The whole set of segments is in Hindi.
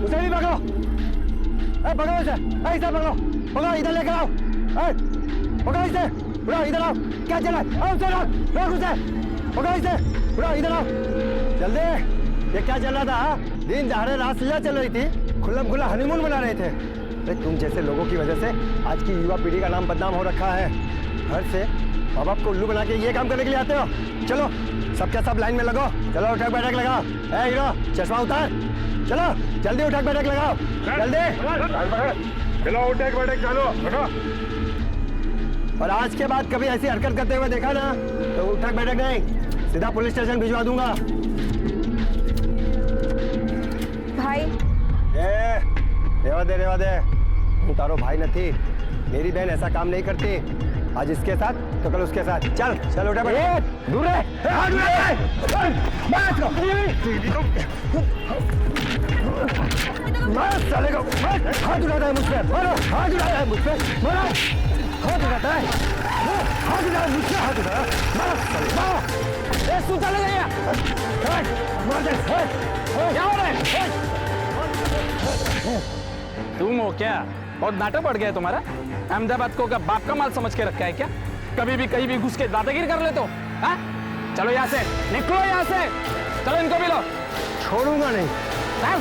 उसे भी पकड़ो, पकड़ो इसे, इसे पकड़ो, पकड़ो इधर लेकर आओ, पकड़ो इसे, उड़ाओ इधर आओ, क्या चला, आओ उसे रोक उसे, पकड़ो इसे, उड़ाओ इधर आओ, जल्दी। ये क्या चल रहा था? दिन दहाड़े रासलीला चल रही थी, खुल्लम खुल्ला हनीमून मना रहे थे। तुम जैसे लोगों की वजह से आज की युवा पीढ़ी का नाम बदनाम हो रखा है। घर से माँ बाप को उल्लू बना के ये काम करने के लिए आते हो। चलो सबके सब लाइन में लगो, चलो उठक बैठक लगाओ। ए हीरो चश्मा उतार, चलो जल्दी उठक बैठक लगाओ, जल्दी। चलो उठक बैठक चलो, उठो। और आज के बाद कभी ऐसी हरकत करते हुए देखा ना तो उठक बैठक नहीं, सीधा पुलिस स्टेशन भिजवा दूंगा। भाई रेवा दे, तू तारो भाई नहीं, मेरी बहन ऐसा काम नहीं करती। आज इसके साथ तो कल उसके साथ। चल चल उठा बैठ, दूर रहे, चलेगा। हाथ उठाता है मुझ पे, मारो, हाथ उठाता है मुझ पे, मारो, हाथ उठाता है, हाथ उठाता है मुझसे, हाथ उठाता है, मारो, मारो। ए सूता लगा गया, मार दे, क्या हो रहा है? तुम हो क्या? बहुत नाटक बढ़ गया तुम्हारा। अहमदाबाद को क्या बाप का माल समझ के रखा है क्या? कभी भी कहीं भी घुस के दादागिरी कर लेते हो? हाँ? चलो यहाँ से निकलो, यहाँ से चलो, इनको भी लो। छोड़ूंगा नहीं। हाँ?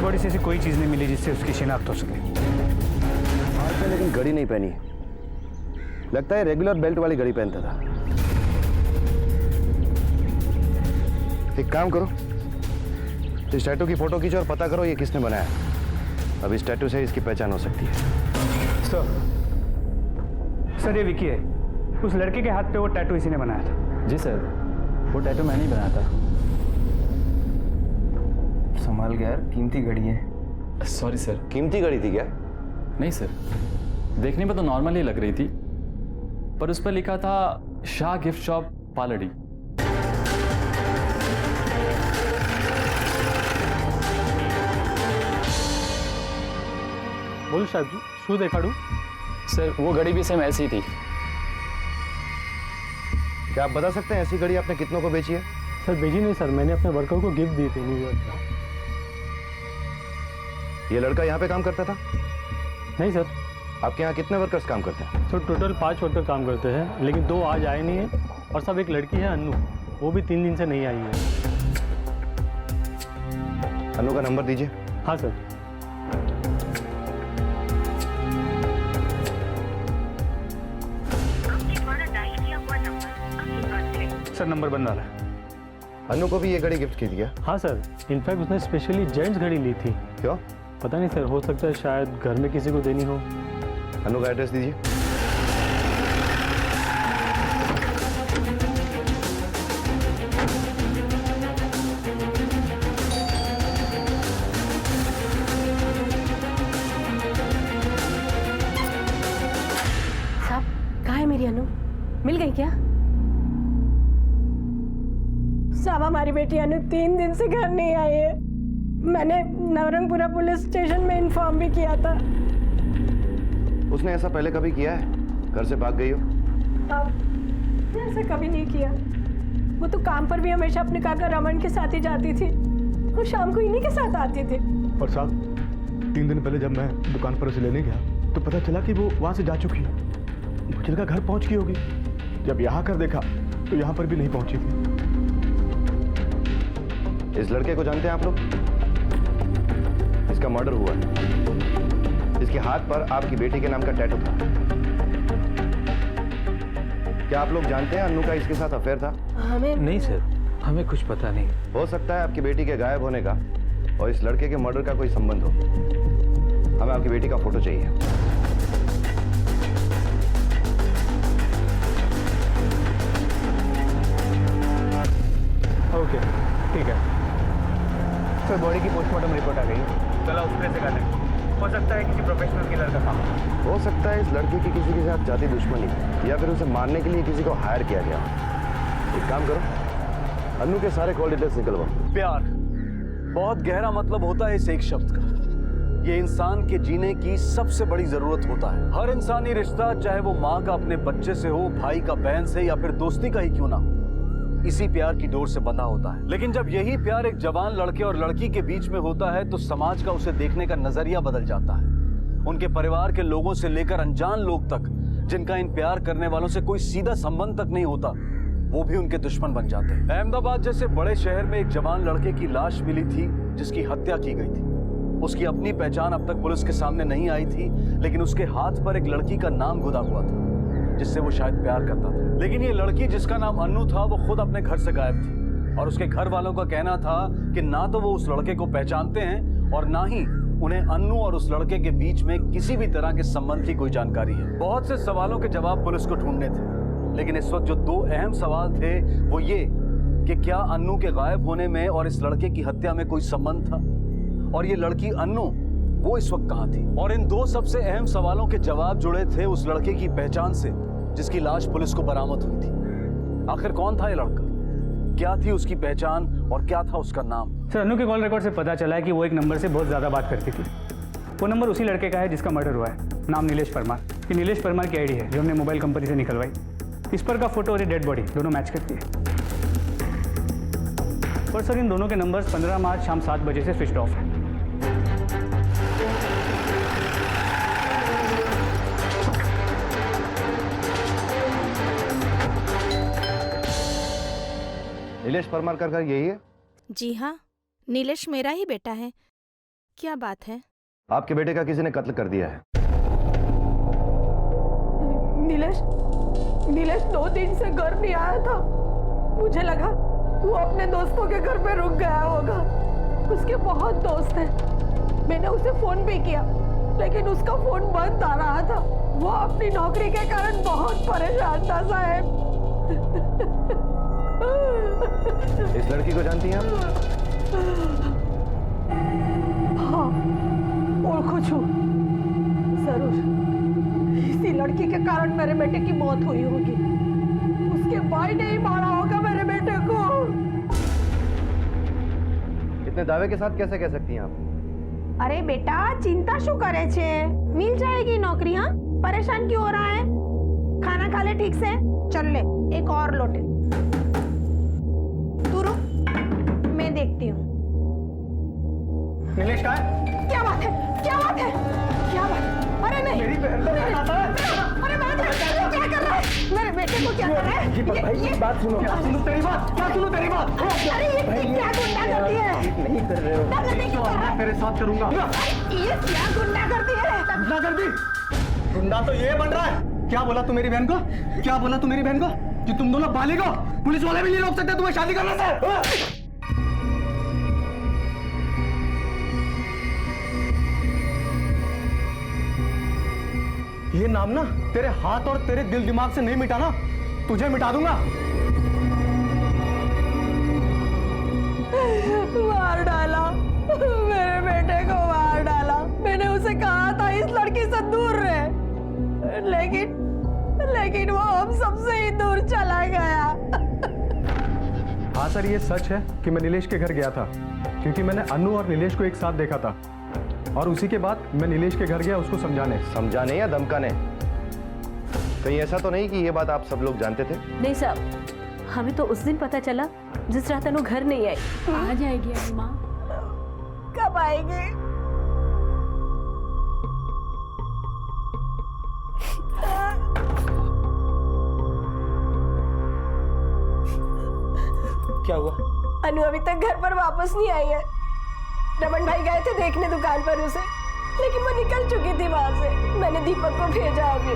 बॉडी से ऐसी कोई चीज नहीं मिली जिससे उसकी शिनाख्त हो सके। हाथ में लेकिन घड़ी नहीं पहनी, लगता है रेगुलर बेल्ट वाली घड़ी पहनता था। एक काम करो, इस टैटू की फोटो खींचो और पता करो ये किसने बनाया। अब इस टैटू से इसकी पहचान हो सकती है। सर ये विकी है, उस लड़के के हाथ पे वो टैटू इसी ने बनाया था। जी सर, वो टैटू मैंने ही बनाया था। संभाल गया यार, कीमती घड़ी है। Sorry sir. कीमती घड़ी थी क्या? नहीं सर, देखने में तो नॉर्मल ही लग रही थी, पर उस पर लिखा था शाह गिफ्ट शॉप पालड़ी। बोल साहब जी, शू देखाड़ू? सर वो घड़ी भी सेम ऐसी थी। क्या आप बता सकते हैं ऐसी घड़ी आपने कितनों को बेची है? सर बेची नहीं सर, मैंने अपने वर्कर को गिफ्ट दी थी न्यूयॉर्क में। ये लड़का यहाँ पे काम करता था? नहीं सर। आपके यहाँ कितने वर्कर्स काम करते हैं? तो टोटल 5 वर्कर काम करते हैं, लेकिन 2 आज आए नहीं है, और सब एक लड़की है अन्नू, वो भी 3 दिन से नहीं आई है। अन्नू का नंबर दीजिए। हाँ सर। सर नंबर बन रहा है। अन्नू को भी ये घड़ी गिफ्ट की थी क्या? हाँ सर, इनफैक्ट उसने स्पेशली जेंट्स घड़ी ली थी। क्यों? पता नहीं सर, हो सकता है शायद घर में किसी को देनी हो। अन्नू का एड्रेस दीजिए। मिल गई क्या? साहब हमारी बेटी अनु 3 दिन से घर नहीं आई है। मैंने नवरंगपुरा पुलिस स्टेशन में इन्फॉर्म भी किया था। उसने ऐसा पहले कभी किया है? घर से भाग गई हो? अब ऐसा कभी नहीं किया। वो तो काम पर भी हमेशा अपने काका रमन के साथ ही जाती थी। वो शाम को इन्हीं के साथ आती थी। और साहब 3 दिन पहले जब मैं दुकान पर उसे लेने गया तो पता चला कि वो वहां से जा चुकी है। मुझे लगा घर पहुंच गई होगी। जब यहाँ कर देखा तो यहाँ पर भी नहीं पहुंची थी। इस लड़के को जानते हैं आप लोग? इसका मर्डर हुआ है। इसके हाथ पर आपकी बेटी के नाम का टैटू था। क्या आप लोग जानते हैं अन्नू का इसके साथ अफेयर था? हमें नहीं सर, हमें कुछ पता नहीं। हो सकता है आपकी बेटी के गायब होने का और इस लड़के के मर्डर का कोई संबंध हो। हमें आपकी बेटी का फोटो चाहिए। ओके ठीक है सर बॉडी की पोस्टमार्टम रिपोर्ट आ गई है। चला उसमें से कर हो सकता है किसी प्रोफेशनल किलर का काम हो सकता है इस लड़के की किसी के साथ जाती दुश्मनी या फिर उसे मारने के लिए किसी को हायर किया गया। एक काम करो, अन्नू के सारे कॉल डिटेल्स निकलवाओ। प्यार बहुत गहरा मतलब होता है इस एक शब्द का। ये इंसान के जीने की सबसे बड़ी जरूरत होता है। हर इंसानी रिश्ता, चाहे वो माँ का अपने बच्चे से हो, भाई का बहन से, या फिर दोस्ती का ही क्यों ना हो, इसी प्यार की डोर से बंधा होता है। लेकिन जब यही प्यार एक जवान लड़के और लड़की के बीच में होता है तो समाज का उसे देखने का नजरिया बदल जाता है। उनके परिवार के लोगों से लेकर अनजान लोग तक, जिनका इन प्यार करने वालों से कोई सीधा संबंध तक नहीं होता, वो भी उनके दुश्मन बन जाते हैं। अहमदाबाद जैसे बड़े शहर में एक जवान लड़के की लाश मिली थी जिसकी हत्या की गई थी। उसकी अपनी पहचान अब तक पुलिस के सामने नहीं आई थी, लेकिन उसके हाथ पर एक लड़की का नाम गुदा हुआ था जिससे वो शायद प्यार करता था। लेकिन ये लड़की जिसका नाम अन्नू था वो खुद अपने घर से गायब थी और उसके घर वालों का कहना था कि ना तो वो उस लड़के को पहचानते हैं और ना ही उन्हें अन्नू और उस लड़के के बीच में किसी भी तरह के संबंध की कोई जानकारी है। बहुत से सवालों के जवाब पुलिस को ढूंढने थे, लेकिन इस वक्त जो 2 अहम सवाल थे वो ये कि क्या अन्नू के गायब होने में और इस लड़के की हत्या में कोई संबंध था, और ये लड़की अन्नू वो इस वक्त कहां थी। और इन 2 सबसे अहम सवालों के जवाब जुड़े थे उस लड़के की पहचान से जिसकी लाश पुलिस को बरामद हुई थी। आखिर कौन था ये लड़का, क्या थी उसकी पहचान और क्या था उसका नाम? सर, अन्नू के कॉल रिकॉर्ड से पता चला है कि वो एक नंबर से बहुत ज़्यादा बात करती थी। वो नंबर उसी लड़के का है जिसका मर्डर हुआ है। नाम नीलेश परमार। ये नीलेश परमार की आईडी है जो हमने मोबाइल कंपनी से निकलवाई। इस पर का फोटो और ये डेड बॉडी दोनों मैच करती है। और सर, इन दोनों के नंबर्स 15 मार्च शाम 7 बजे से स्विच ऑफ है। नीलेश परमार का घर यही है? जी हाँ, नीलेश मेरा ही बेटा है। क्या बात है? आपके बेटे का किसी ने कत्ल कर दिया है। नीलेश 2 दिन से घर नहीं आया था। मुझे लगा वो अपने दोस्तों के घर पे रुक गया होगा। उसके बहुत दोस्त हैं। मैंने उसे फोन भी किया लेकिन उसका फोन बंद आ रहा था। वो अपनी नौकरी के कारण बहुत परेशान था साहब। इस लड़की को जानती हैं आप? हाँ, ओळखू छू जरूर। इसी लड़की के कारण मेरे बेटे की मौत हुई होगी। उसके भाई ने ही मारा होगा मेरे बेटे को। इतने दावे के साथ कैसे कह सकती हैं आप? अरे बेटा, चिंता शू करे छे? मिल जाएगी नौकरी। हाँ, परेशान क्यों हो रहा है? खाना खा ले ठीक से। चल ले एक और लोटे। तू रुक, मैं देखती हूँ। नीलेश का है? क्या बात है? क्या बात है? क्या बात है? अरे नहीं, मेरी बहन को क्या आता है? अरे बात है, क्या कर रहा है? मेरे बेटे को क्या कर रहा है? भाई बात सुनो। क्या सुनो तेरी बात? क्या सुनो तेरी बात? अरे ये क्या गुंडा करती है? नहीं कर रहे हो। गुंडा करती क्यों कर रहा है? तेरे साथ करूंगा। ये क्या गुंडा करती है? गुंडा कर दी? गुंडा तो ये बन रहा है। क्या बोला तू मेरी बहन को? क्या बोला तू मेरी बहन को? कि तुम दोनों बालिग हो, पुलिस वाले भी नहीं रोक सकते तुम्हें शादी करने से। ये नाम ना तेरे हाथ और तेरे दिल दिमाग से नहीं मिटा ना, तुझे मिटा दूंगा। मार डाला, मेरे बेटे को मार डाला। मैंने उसे कहा था इस लड़की से दूर रहे, लेकिन वो हम सबसे ही दूर चला गया। हाँ सर, ये सच है कि मैं नीलेश के घर गया था, क्योंकि मैंने अनु और नीलेश को एक साथ देखा था, और उसी के बाद मैं नीलेश के घर गया उसको समझाने या धमकाने? कहीं ऐसा तो नहीं कि ये बात आप सब लोग जानते थे? नहीं साहब, हमें तो उस दिन पता चला जिस रात अनु घर नहीं आई। आ जाएगी अभी माँ। कब आएगी? क्या हुआ? अनु अभी तक घर पर वापस नहीं आई है। रमन भाई गए थे देखने दुकान पर उसे, लेकिन वो निकल चुकी थी वहां से। मैंने दीपक को भेजा अभी।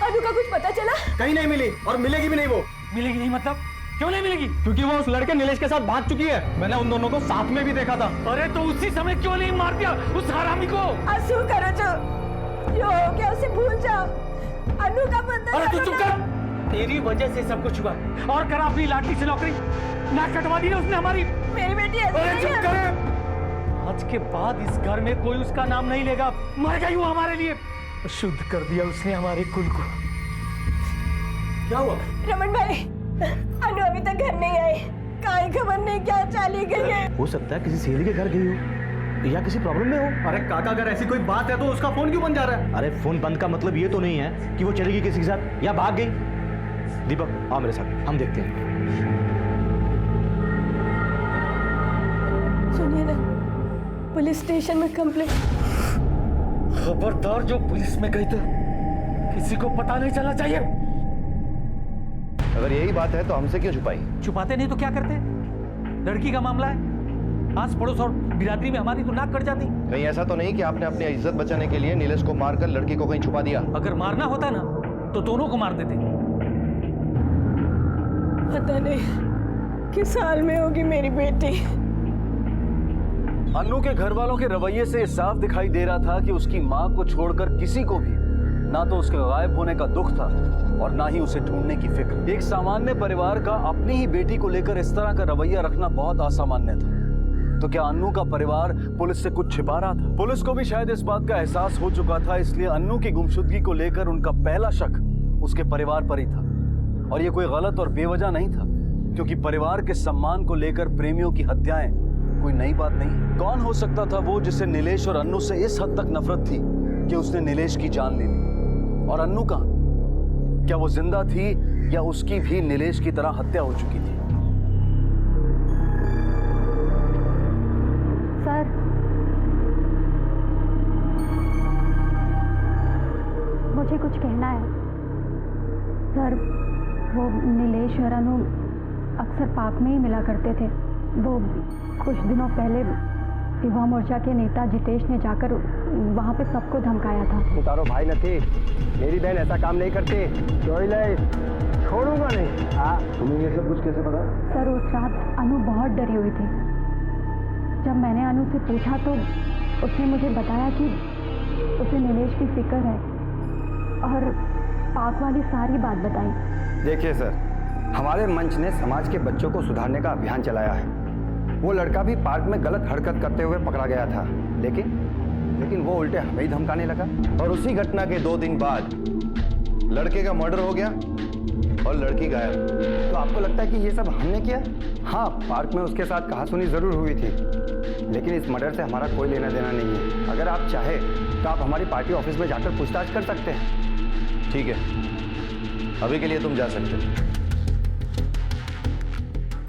अनु का कुछ पता चला? कहीं नहीं मिली, और मिलेगी भी नहीं। वो मिलेगी नहीं मतलब? क्यों नहीं मिलेगी? क्योंकि वो उस लड़के नीलेश के साथ भाग चुकी है। मैंने उन दोनों को साथ में भी देखा था। अरे तो उसी समय क्यों नहीं मार दिया उस हरामी को? आंसू करो जो हो गया उसे भूल जाओ। अनु का बंदा। अरे तू चुप कर। तेरी वजह से सब कुछ हुआ, और करा अपनी लाडली से नौकरी नाक कटवा दी है उसने हमारी। मेरी बेटी ऐसी अरे नहीं चुप है। कर। आज के बाद इस घर में कोई उसका नाम नहीं लेगा। मर गई वो हमारे लिए। शुद्ध कर दिया उसने हमारे कुल को। क्या हुआ? रमन भाई, अनु अभी तक घर नहीं आई। कहीं खबर नहीं, क्या चली गई है? हो सकता है किसी सहेली के घर गई हो, या किसी प्रॉब्लम में हो। अरे काका, अगर ऐसी कोई बात है तो उसका फोन क्यों बंद जा रहा है? अरे फोन बंद का मतलब ये तो नहीं है कि वो चली गई किसी के साथ या भाग गई। दीपक आओ मेरे साथ, हम देखते हैं। सुनिए ना, पुलिस स्टेशन में कंप्लेंट। खबरदार, जो पुलिस में गई तो किसी को पता नहीं चलना चाहिए। अगर यही बात है तो हमसे क्यों छुपाई? छुपाते नहीं तो क्या करते? लड़की का मामला है, आस पड़ोस और बिरादरी में हमारी तो नाक कट जाती। कहीं ऐसा तो नहीं कि आपने अपनी इज्जत बचाने के लिए नीलेश को मारकर लड़की को कहीं छुपा दिया? अगर मारना होता ना तो दोनों को मार देते। पता नहीं किस हाल में होगी मेरी बेटी। अन्नू के घर वालों के रवैये से साफ दिखाई दे रहा था कि उसकी मां को छोड़कर किसी को भी ना तो उसके गायब होने का दुख था और ना ही उसे ढूंढने की फिक्र। एक सामान्य परिवार का अपनी ही बेटी को लेकर इस तरह का रवैया रखना बहुत असामान्य था। तो क्या अन्नू का परिवार पुलिस से कुछ छिपा रहा था? पुलिस को भी शायद इस बात का एहसास हो चुका था, इसलिए अन्नू की गुमशुदगी को लेकर उनका पहला शक उसके परिवार पर ही था। और ये कोई गलत और बेवजह नहीं था, क्योंकि परिवार के सम्मान को लेकर प्रेमियों की हत्याएं कोई नई बात नहीं। कौन हो सकता था वो जिसे नीलेश और अन्नू से इस हद तक नफरत थी कि उसने नीलेश की जान ले ली? और अन्नू कहाँ? क्या वो जिंदा थी या उसकी भी नीलेश की तरह हत्या हो चुकी थी? सर, मुझे कुछ कहना है। सर, वो नीलेश और अनु अक्सर पार्क में ही मिला करते थे। वो कुछ दिनों पहले युवा मोर्चा के नेता जितेश ने जाकर वहाँ पे सबको धमकाया था। उतारो भाई न थी, मेरी बहन ऐसा काम नहीं करती। छोड़ूंगा नहीं। तुम्हें ये सब कुछ कैसे पता? सर, उस रात अनु बहुत डरी हुई थी। जब मैंने अनु से पूछा तो उसने मुझे बताया कि उसे नीलेश की फिक्र है और पार्क वाली सारी बात बताई। देखिए सर, हमारे मंच ने समाज के बच्चों को सुधारने का अभियान चलाया है। वो लड़का भी पार्क में गलत हरकत करते हुए पकड़ा गया था, लेकिन वो उल्टे हमें ही धमकाने लगा। और उसी घटना के 2 दिन बाद लड़के का मर्डर हो गया और लड़की गायब। तो आपको लगता है कि ये सब हमने किया? हाँ, पार्क में उसके साथ कहासुनी जरूर हुई थी, लेकिन इस मर्डर से हमारा कोई लेना देना नहीं है। अगर आप चाहे तो आप हमारी पार्टी ऑफिस में जाकर पूछताछ कर सकते हैं। ठीक है, अभी के लिए तुम जा सकते हो।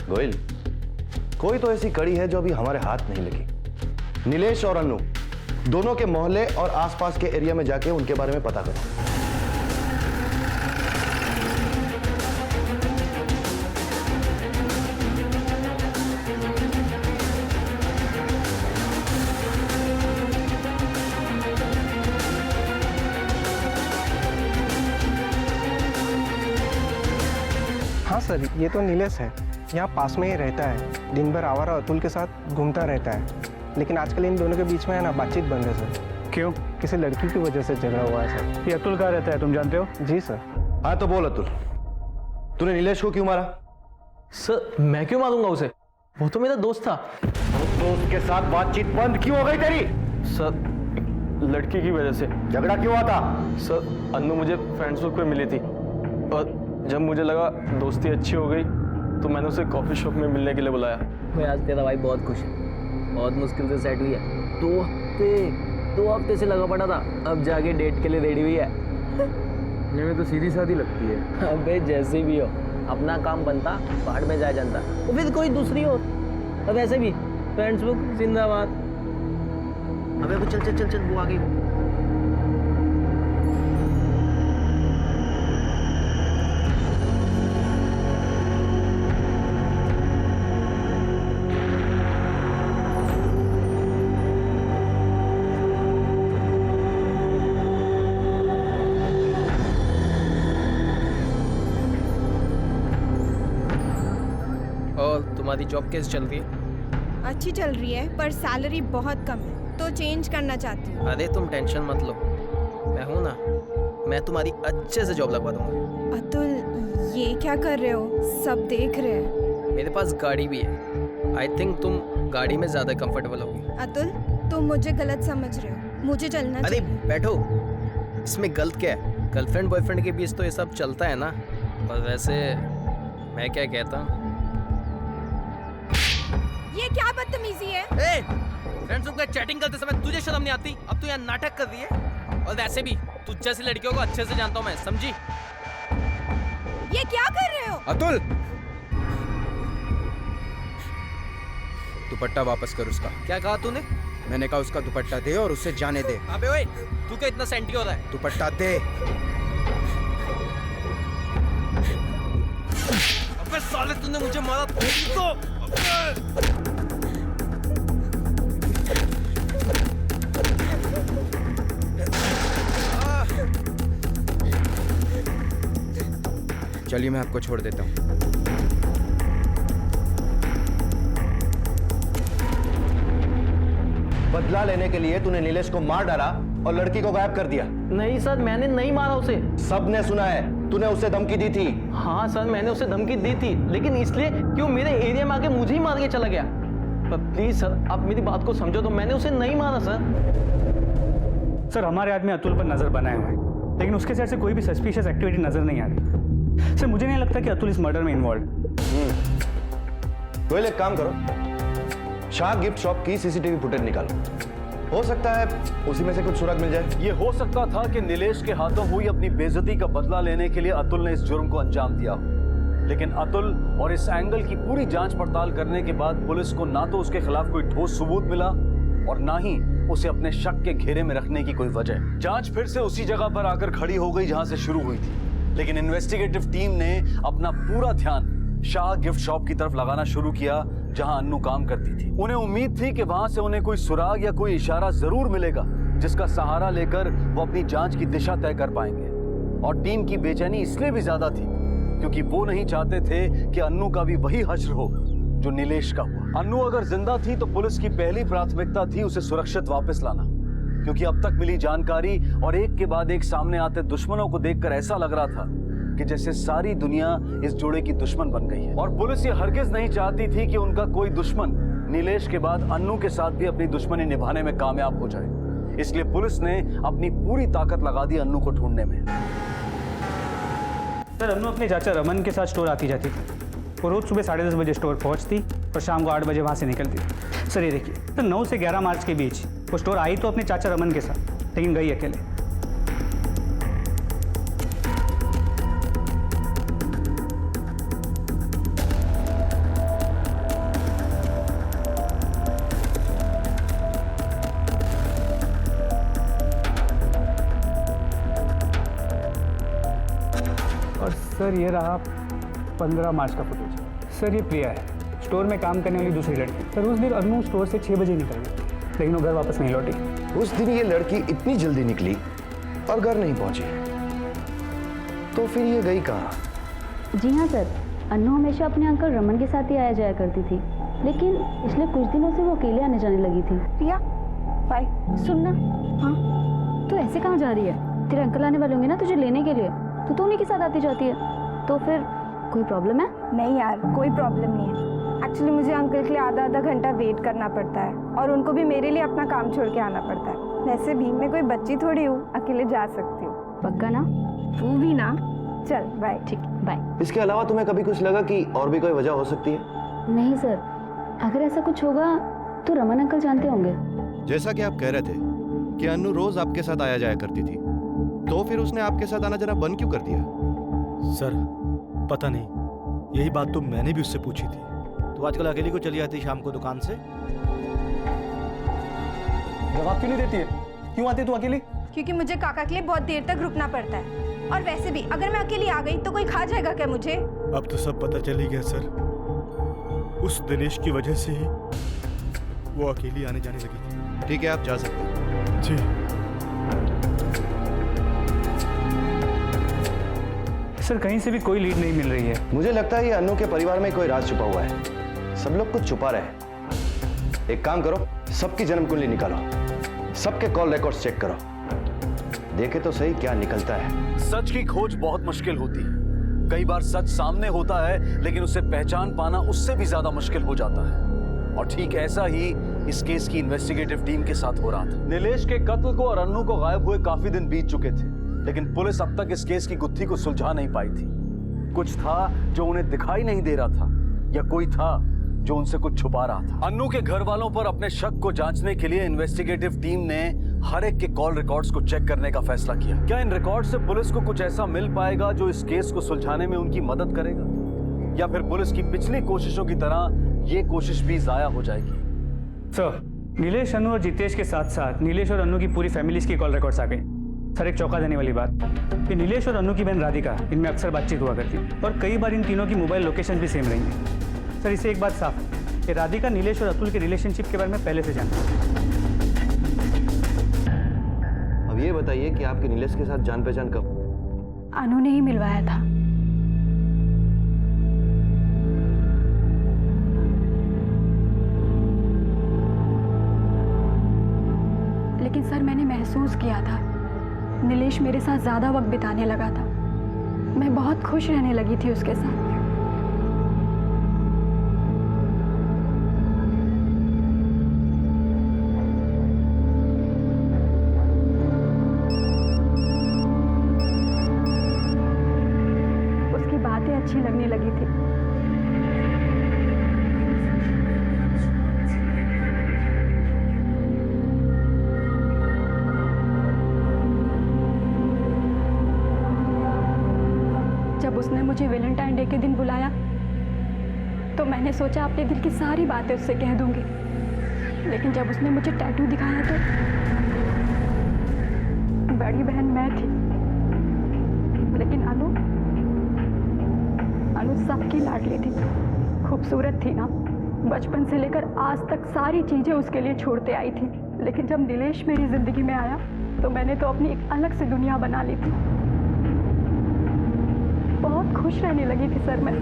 गोयल, कोई तो ऐसी कड़ी है जो अभी हमारे हाथ नहीं लगी। नीलेश और अन्नू दोनों के मोहल्ले और आसपास के एरिया में जाके उनके बारे में पता करो। हाँ सर, ये तो नीलेश है, यहाँ पास में ही रहता है। दिन भर आवारा अतुल के साथ घूमता रहता है, लेकिन आजकल इन दोनों के बीच में है ना बातचीत बंद है सर। क्यों? किसी लड़की की वजह से झगड़ा हुआ है सर। ये अतुल कहाँ रहता है, तुम जानते हो? जी सर। हाँ तो बोल अतुल, तूने नीलेश को क्यों मारा? सर, मैं क्यों मारूंगा उसे? वो तो मेरा दोस्त था। दोस्त के साथ बातचीत बंद क्यों हो गई तेरी? सर, लड़की की वजह से। झगड़ा क्यों हुआ था? सर अन्नू मुझे फेसबुक पे मिली थी और जब मुझे लगा दोस्ती अच्छी हो गई तो मैंने उसे कॉफ़ी शॉप में मिलने के लिए बुलाया। मैं आज तेरा भाई बहुत खुश है, बहुत मुश्किल से सेट हुई है। 2 हफ्ते से लगा पड़ा था, अब जाके डेट के लिए रेडी हुई है। ये में तो सीधी सादी लगती है। अबे जैसे भी हो, अपना काम बनता पहाड़ में जाया जानता, वो फिर कोई दूसरी हो। अब वैसे भी फेसबुक जिंदाबाद। अबे वो चल चल चल चल, वो आ गई। और तुम्हारी जॉब कैसे चल रही है? अच्छी चल रही है पर सैलरी बहुत कम है तो चेंज करना चाहती हूँ। अरे तुम टेंशन मत लो, मैं हूँ ना, मैं तुम्हारी अच्छे से जॉब लगवा दूंगा। अतुल ये क्या कर रहे हो? सब देख रहे हैं। मेरे पास गाड़ी भी है, आई थिंक तुम गाड़ी में ज़्यादा कंफर्टेबल होगी। अतुल तुम मुझे गलत समझ रहे हो, मुझे चलना अरे चाहिए। बैठो, इसमें गलत क्या है? गर्लफ्रेंड बॉयफ्रेंड के बीच तो ये सब चलता है ना। और वैसे मैं क्या कहता हूँ, ये क्या बदतमीजी है? फ्रेंड्स के चैटिंग करते समय तुझे शर्म नहीं आती? अब तू यहाँ नाटक कर रही है। और वैसे भी तुझ जैसी लड़कियों को अच्छे से जानता हूँ मैं, समझी? ये क्या कर रहे हो? अतुल, दुपट्टा वापस कर उसका। क्या कहा तूने? मैंने कहा उसका दुपट्टा दे और उसे जाने दे। अबे ओए, तू क्या इतना सेंटी हो रहा है? दुपट्टा दे। अबे साले तूने मुझे मारा तो चलिए मैं आपको छोड़ देता हूँ। बदला लेने के लिए तूने नीलेश को मार डाला और लड़की को गायब कर दिया। नहीं सर, मैंने नहीं मारा उसे। सबने सुना है, तूने उसे धमकी दी थी। हाँ सर, मैंने उसे धमकी दी थी, लेकिन इसलिए क्यों मेरे एरिया में आके मुझे ही मार के चला गया। पर प्लीज सर, आप मेरी बात को समझो तो मैंने उसे नहीं मारा सर। सर हमारे आदमी अतुल पर नजर बनाए हुए हैं, लेकिन उसके साइड से कोई भी सस्पिशियस एक्टिविटी नजर नहीं आ रही। सर मुझे नहीं लगता कि अतुल इस मर्डर में इन्वॉल्व। तो एक काम करो, शाह गिफ्ट शॉप की सीसीटीवी फुटेज निकालो, हो सकता है उसी में से कुछ सुराग मिल जाए। ये हो सकता था कि नीलेश के हाथों हुई अपनी बेइज्जती का बदला लेने के लिए अतुल ने इस जुर्म को अंजाम दिया हो। लेकिन अतुल और इस एंगल की पूरी जांच पड़ताल करने के बाद पुलिस को ना तो उसके खिलाफ कोई ठोस सबूत मिला और ना ही उसे अपने शक के घेरे में रखने की कोई वजह। जांच फिर से उसी जगह पर आकर खड़ी हो गई जहां से शुरू हुई थी, लेकिन इन्वेस्टिगेटिव टीम ने अपना पूरा ध्यान शाह गिफ्ट शॉप की तरफ लगाना शुरू किया जहां अन्नू काम करती थी। उन्हें उम्मीद थी कि वहां से उन्हें कोई सुराग या कोई इशारा जरूर मिलेगा जिसका सहारा लेकर वो अपनी जांच की दिशा तय कर पाएंगे। और टीम की बेचैनी इसलिए भी ज्यादा थी क्योंकि वो नहीं चाहते थे कि अन्नू का भी वही हश्र हो जो नीलेश का हुआ। अन्नू अगर जिंदा थी तो पुलिस की पहली प्राथमिकता थी उसे सुरक्षित वापस लाना, क्योंकि अब तक मिली जानकारी और एक के बाद एक सामने आते दुश्मनों को देखकर ऐसा लग रहा था कि जैसे सारी दुनिया इस जोड़े की दुश्मन बन गई है। और पुलिस ये हरगिज नहीं चाहती थी कि उनका कोई दुश्मन नीलेश के बाद अन्नू के साथ भी अपनी दुश्मनी निभाने में कामयाब हो जाए। इसलिए पुलिस ने अपनी पूरी ताकत लगा दी अन्नू को ढूंढने में। सर अन्नू अपने चाचा रमन के साथ स्टोर आती जाती थी। वो रोज सुबह 10:30 बजे स्टोर पहुंचती और शाम को 8 बजे वहां से निकलती। सर ये देखिए, तो 9 से 11 मार्च के बीच वो स्टोर आई तो अपने चाचा रमन के साथ, लेकिन गई अकेले। और सर ये रहा 15 मार्च का फुटेज। सर ये प्रिया है, स्टोर में काम करने वाली दूसरी लड़की। सर उस दिन अन्नू स्टोर से 6 बजे निकल गई, लेकिन वो घर वापस नहीं लौटी। उस दिन ये लड़की इतनी जल्दी निकली और घर नहीं पहुंची, तो फिर ये गई कहाँ? जी हाँ सर, अन्नू हमेशा अपने अंकल रमन के साथ ही आया जाया करती थी, लेकिन पिछले कुछ दिनों से वो अकेले आने जाने लगी थी। प्रिया बाय। सुनना, हाँ तू ऐसे कहाँ जा रही है? तेरे अंकल आने वाले होंगे ना तुझे लेने के लिए, तू तो उन्हीं के साथ आती जाती है, तो फिर कोई प्रॉब्लम है? नहीं यार, कोई प्रॉब्लम नहीं है। एक्चुअली मुझे अंकल के लिए आधा आधा घंटा वेट करना पड़ता है और उनको भी मेरे लिए अपना काम छोड़ के आना पड़ता है। वैसे भी मैं कोई बच्ची थोड़ी हूँ, अकेले जा सकती हूँ। पक्का ना? तू भी ना? चल बाय। ठीक, बाय। इसके अलावा तुम्हें कभी कुछ लगा कि और भी कोई वजह हो सकती है? नहीं सर, अगर ऐसा कुछ होगा तो रमन अंकल जानते होंगे। जैसा कि आप कह रहे थे कि अन्नू रोज आपके साथ आया जाया करती थी, तो फिर उसने आपके साथ आना जाना बंद क्यों कर दिया? सर पता नहीं, यही बात तो मैंने भी उससे पूछी थी। तो आजकल अकेली को चली आती शाम को दुकान से? जवाब क्यों नहीं देती है? क्यों आती तू अकेली? क्योंकि मुझे काका के लिए बहुत देर तक रुकना पड़ता है, और वैसे भी अगर मैं अकेली आ गई तो कोई खा जाएगा क्या मुझे? अब तो सब पता चल ही गया सर, उस दिनेश की वजह से ही वो अकेली आने जाने लगी थी। ठीक है, आप जा सकते हैं। जी सर, कहीं से भी कोई लीड नहीं मिल रही है। मुझे लगता है ये अन्नू के परिवार में कोई राज छुपा हुआ है। सब लोग कुछ छुपा रहे हैं। एक काम करो, सबकी जन्म कुंडली निकालो, सबके कॉल रिकॉर्ड्स चेक करो, देखे तो सही क्या निकलता है। सच की खोज बहुत मुश्किल होती है। कई बार सच सामने होता है लेकिन उसे पहचान पाना उससे भी ज्यादा मुश्किल हो जाता है। और ठीक ऐसा ही इस केस की इन्वेस्टिगेटिव टीम के साथ हो रहा था। नीलेश के कत्ल को और अन्नू को गायब हुए काफी दिन बीत चुके थे, लेकिन पुलिस अब तक इस केस की गुत्थी को सुलझा नहीं पाई थी। कुछ था जो उन्हें दिखाई नहीं दे रहा था, या कोई था जो उनसे कुछ छुपा रहा था। अन्नू के घर वालों पर अपने शक को जांचने के लिए इन्वेस्टिगेटिव टीम ने हर एक के कॉल रिकॉर्ड्स को चेक करने का फैसला किया। क्या इन रिकॉर्ड से पुलिस को कुछ ऐसा मिल पाएगा जो इस केस को सुलझाने में उनकी मदद करेगा, या फिर पुलिस की पिछली कोशिशों की तरह ये कोशिश भी जाया हो जाएगी? सर, नीलेश, अन्नू और जितेश के साथ साथ नीलेश और अन्नू की पूरी फैमिलीज की कॉल रिकॉर्ड्स आ गई। सर, एक चौंका देने वाली बात कि नीलेश और अन्नू की बहन राधिका, इनमें अक्सर बातचीत हुआ करती और कई बार इन तीनों की मोबाइल लोकेशन भी सेम रही है। सर, इससे एक बात साफ है कि राधिका नीलेश और अतुल के रिलेशनशिप के बारे में पहले से जानती है। अब ये बताइए कि आपके नीलेश के साथ जान पहचान कब? अनु ने ही मिलवाया था। लेकिन सर, मैंने महसूस किया था नीलेश मेरे साथ ज्यादा वक्त बिताने लगा था। मैं बहुत खुश रहने लगी थी उसके साथ। उसकी बातें अच्छी लगने लगी थी। जब उसने मुझे वैलेंटाइन डे के दिन बुलाया तो मैंने सोचा अपने दिल की सारी बातें उससे कह दूंगी, लेकिन जब उसने मुझे टैटू दिखाया तो बड़ी बहन मैं थी, लेकिन अनु सबकी लाडली थी, खूबसूरत थी ना। बचपन से लेकर आज तक सारी चीजें उसके लिए छोड़ते आई थी, लेकिन जब नीलेश मेरी जिंदगी में आया तो मैंने तो अपनी एक अलग सी दुनिया बना ली थी। बहुत खुश रहने लगी थी सर मैं।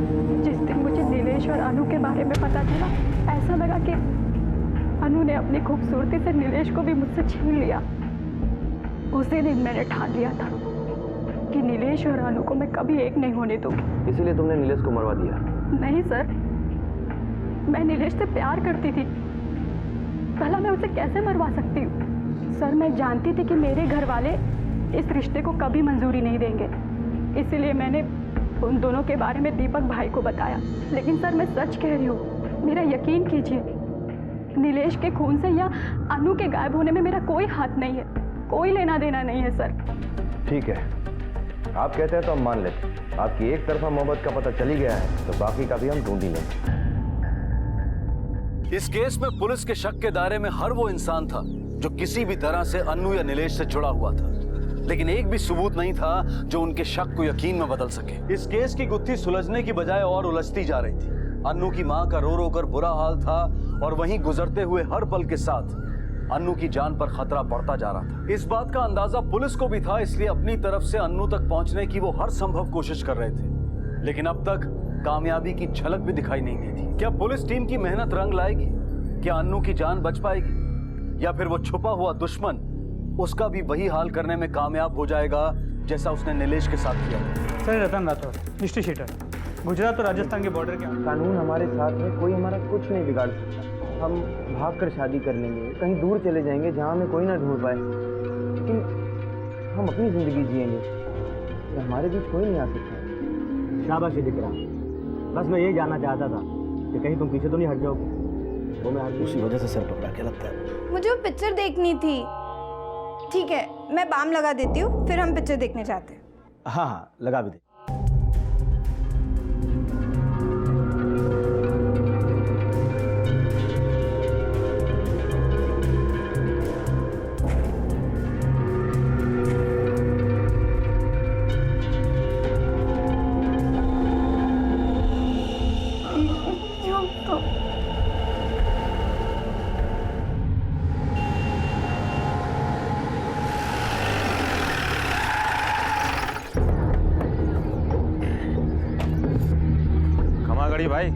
जिस दिन मुझे नीलेश और अनु के बारे में पता चला, ऐसा लगा कि अनु ने अपनी खूबसूरती से नीलेश को भी मुझसे छीन लिया। उसी दिन मैंने ठान लिया था कि नीलेश और अनु को मैं कभी एक नहीं होने दूंगी। इसीलिए तुमने नीलेश को मरवा दिया? नहीं सर, मैं नीलेश से प्यार करती थी। भला मैं उसे कैसे मरवा सकती हूँ? सर, मैं जानती थी कि मेरे घर वाले इस रिश्ते को कभी मंजूरी नहीं देंगे, इसीलिए मैंने उन दोनों के बारे में दीपक भाई को बताया। लेकिन सर, मैं सच कह रही हूँ, मेरा यकीन कीजिए, नीलेश के खून से या अनु के गायब होने में मेरा कोई हाथ नहीं है, कोई लेना देना नहीं है सर। ठीक है, आप कहते हैं तो हम मान लेते। आपकी एक तरफा मोहब्बत का पता चली गया है तो बाकी का भी हम ढूंढ ही लेंगे। इस केस में पुलिस के शक के दायरे में हर वो इंसान था जो किसी भी तरह से अन्नू या नीलेश से जुड़ा हुआ था, लेकिन एक भी सबूत नहीं था जो उनके शक को यकीन में बदल सके। इस केस की गुत्थी सुलझने की बजाय और उलझती जा रही थी। अन्नू की मां का रो रो कर बुरा हाल था, और वहीं गुजरते हुए हर पल के साथ अन्नू की जान पर खतरा बढ़ता जा रहा था। इस बात का अंदाजा पुलिस को भी था, इसलिए अपनी तरफ से अन्नू तक पहुंचने की वो हर संभव कोशिश कर रहे थे, लेकिन अब तक कामयाबी की झलक भी दिखाई नहीं दी थी। क्या पुलिस टीम की मेहनत रंग लाएगी? क्या अन्नू की जान बच पाएगी, या फिर वो छुपा हुआ दुश्मन उसका भी वही हाल करने में कामयाब हो जाएगा जैसा उसने नीलेश के साथ किया? सर, रतन राठौर, हिस्ट्री शीटर। गुजरात और राजस्थान के बॉर्डर के कानून हमारे साथ है, कोई हमारा कुछ नहीं बिगाड़ सकता। हम भाग कर शादी कर लेंगे, कहीं दूर चले जाएंगे जहाँ हमें कोई ना ढूंढ पाए, लेकिन हम अपनी ज़िंदगी जिएंगे, हमारे बीच कोई नहीं आ सकता। शाबाशी दिकरा, बस मैं यही जानना चाहता था कि कहीं तुम पीछे तो नहीं हट जाओगे। वो मैं उसी वजह से सर पकड़ा, क्या लगता है? मुझे वो पिक्चर देखनी थी। ठीक है, मैं बाम लगा देती हूँ, फिर हम पिक्चर देखने जाते हैं। हाँ हाँ, लगा भी दे। भाई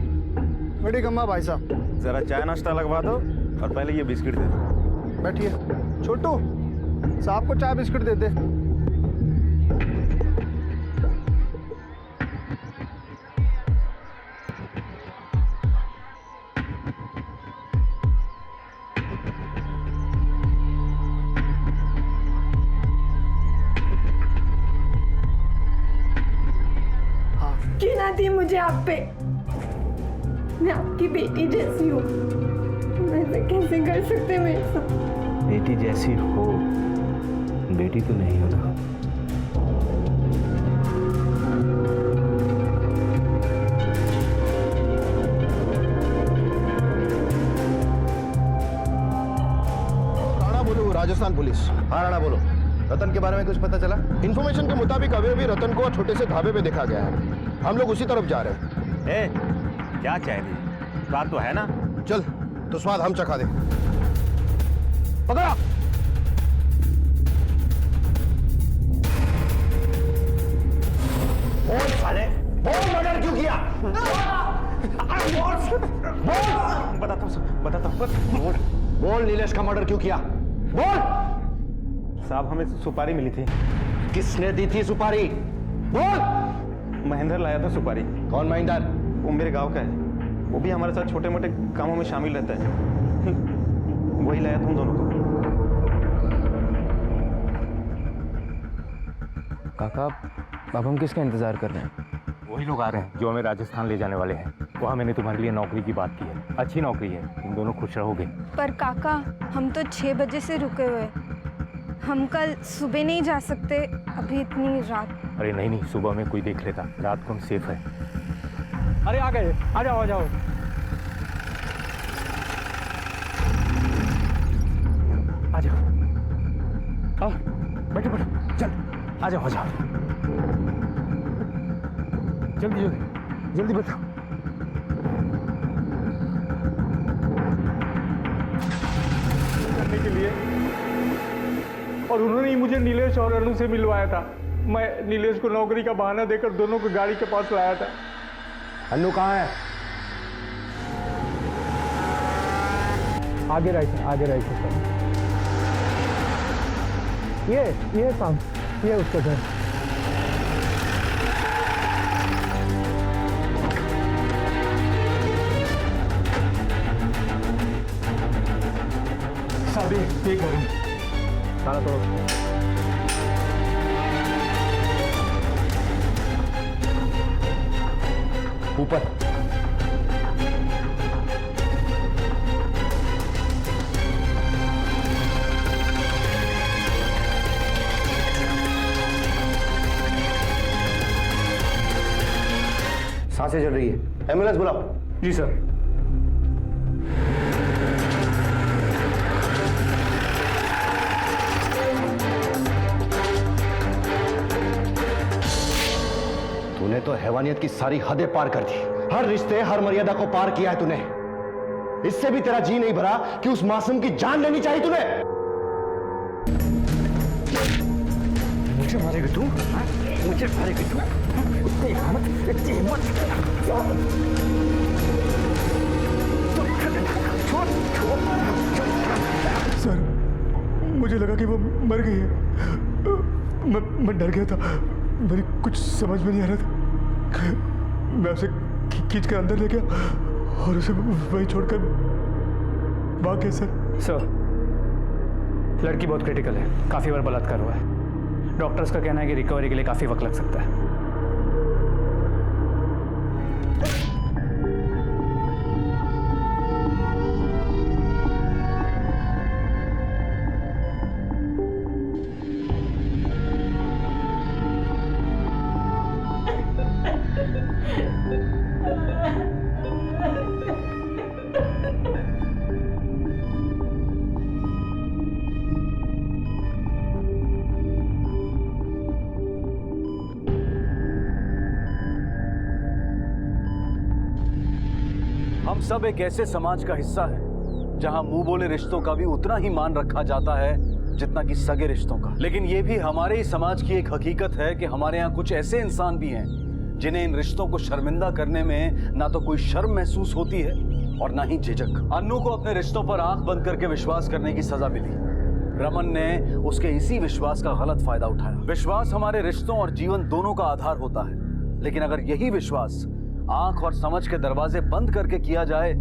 बड़ी कम्मा भाई साहब, जरा चाय नाश्ता लगवा दो और पहले ये बिस्किट दे दो। बैठिए। छोटू साहब को चाय बिस्किट दे दे। की ना थी मुझे आप पे, मैं आपकी बेटी जैसी हूँ, ऐसे कैसे कर सकते मेरे साथ? बेटी जैसी हो, बेटी तो नहीं हो ना। राणा बोलो, राजस्थान पुलिस। हाँ राणा बोलो, रतन के बारे में कुछ पता चला? इन्फॉर्मेशन के मुताबिक अभी अभी रतन को छोटे से ढाबे पे देखा गया है। हम लोग उसी तरफ जा रहे हैं। क्या चाहिए? स्वाद तो है ना? चल तो स्वाद हम चखा दे। पकड़ा। बोल साले, बोल मर्डर क्यों किया? बताता हूँ। बोल नीलेश का मर्डर क्यों किया? बोल। साहब हमें सुपारी मिली थी। किसने दी थी सुपारी? बोल। महेंद्र लाया था सुपारी। कौन महेंद्र? वो मेरे गांव का है, वो भी हमारे साथ छोटे मोटे कामों में शामिल रहता है। वही लाया तुम दोनों को। काका, अब हम किसका इंतजार कर रहे हैं? वही लोग आ रहे हैं जो हमें राजस्थान ले जाने वाले हैं। वहाँ मैंने तुम्हारे लिए नौकरी की बात की है, अच्छी नौकरी है, तुम दोनों खुश रहोगे। पर काका, हम तो 6 बजे से रुके हुए, हम कल सुबह नहीं जा सकते, अभी इतनी रात। अरे नहीं नहीं, सुबह में कोई देख लेता, रात को हम सेफ है। अरे आ गए, आ जाओ आ जाओ। आ जाओ, आओ बैठो बैठो, चल आ जाओ आ जाओ, जल्दी जल्दी जल्दी बैठो। करने के लिए, और उन्होंने ही मुझे नीलेश और अनु से मिलवाया था। मैं नीलेश को नौकरी का बहाना देकर दोनों को गाड़ी के पास लाया था। अन्नू कहाँ है? आगे राइट सर। ये साहब, ये उसका घर। साहब ये घर है। सारा तो ऊपर। सांसें चल रही है, एम्बुलेंस बुलाओ। जी सर। तूने तो हैवानियत की सारी हदें पार कर दी। हर रिश्ते, हर मर्यादा को पार किया है तूने। इससे भी तेरा जी नहीं भरा कि उस मासूम की जान लेनी चाहिए तूने। मुझे मारेगी तू? मुझे मारेगी तू? इतनी हिम्मत, इतनी हिम्मत। सर, मुझे लगा कि वो मर गई है। मैं डर गया था, मेरी कुछ समझ में नहीं आ रहा था। मैं उसे खींच कर अंदर ले गया और उसे वहीं छोड़कर भाग गया सर। लड़की बहुत क्रिटिकल है, काफ़ी बार बलात्कार हुआ है। डॉक्टर्स का कहना है कि रिकवरी के लिए काफ़ी वक्त लग सकता है। हम सब एक ऐसे समाज का हिस्सा है जहां मुंह बोले रिश्तों का भी उतना ही मान रखा जाता है जितना कि सगे रिश्तों का। लेकिन यह भी हमारे ही समाज की एक हकीकत है कि हमारे यहाँ कुछ ऐसे इंसान भी हैं जिन्हें इन रिश्तों को शर्मिंदा करने में ना तो कोई शर्म महसूस होती है और ना ही झिझक। अन्नू को अपने रिश्तों पर आंख बंद करके विश्वास करने की सजा मिली। रमन ने उसके इसी विश्वास का गलत फायदा उठाया। विश्वास हमारे रिश्तों और जीवन दोनों का आधार होता है, लेकिन अगर यही विश्वास आंख और समझ के दरवाजे बंद करके किया जाए